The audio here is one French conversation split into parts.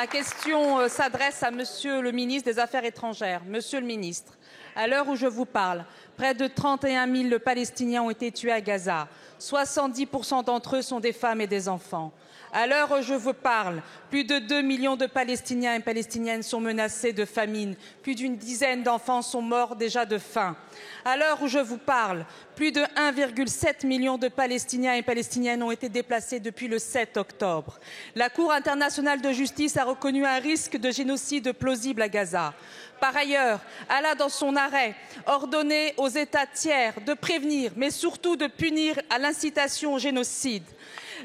ma question s'adresse à Monsieur le ministre des Affaires étrangères. Monsieur le ministre, à l'heure où je vous parle, près de 31 000 Palestiniens ont été tués à Gaza. 70% d'entre eux sont des femmes et des enfants. À l'heure où je vous parle, plus de 2 millions de Palestiniens et Palestiniennes sont menacés de famine. Plus d'une dizaine d'enfants sont morts déjà de faim. À l'heure où je vous parle, plus de 1,7 million de Palestiniens et Palestiniennes ont été déplacés depuis le 7 octobre. La Cour internationale de justice a reconnu un risque de génocide plausible à Gaza. Par ailleurs, elle a, dans son arrêt, ordonné aux États tiers de prévenir, mais surtout de punir à l'incitation au génocide.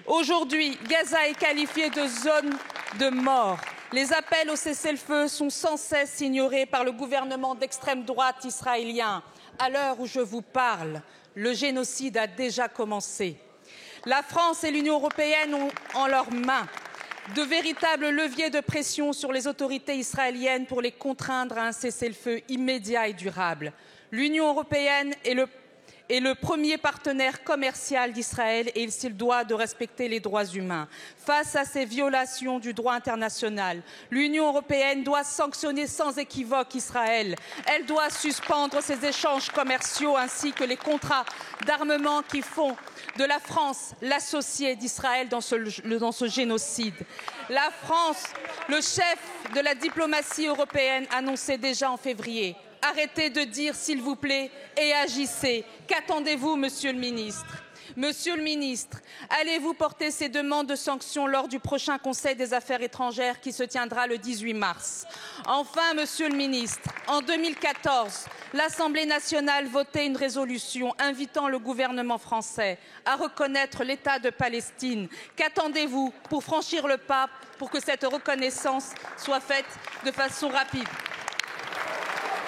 Aujourd'hui, Gaza est qualifiée de zone de mort. Les appels au cessez-le-feu sont sans cesse ignorés par le gouvernement d'extrême droite israélien. À l'heure où je vous parle, le génocide a déjà commencé. La France et l'Union européenne ont en leurs mains de véritables leviers de pression sur les autorités israéliennes pour les contraindre à un cessez-le-feu immédiat et durable. L'Union européenne est le premier partenaire commercial d'Israël et il se doit de respecter les droits humains. Face à ces violations du droit international, l'Union européenne doit sanctionner sans équivoque Israël. Elle doit suspendre ses échanges commerciaux ainsi que les contrats d'armement qui font de la France l'associé d'Israël dans ce génocide. La France, le chef de la diplomatie européenne, annonçait déjà en février: arrêtez de dire s'il vous plaît et agissez. Qu'attendez-vous, Monsieur le ministre? Monsieur le ministre, allez-vous porter ces demandes de sanctions lors du prochain Conseil des affaires étrangères qui se tiendra le 18 mars? Enfin, Monsieur le ministre, en 2014, l'Assemblée nationale votait une résolution invitant le gouvernement français à reconnaître l'État de Palestine. Qu'attendez-vous pour franchir le pas pour que cette reconnaissance soit faite de façon rapide?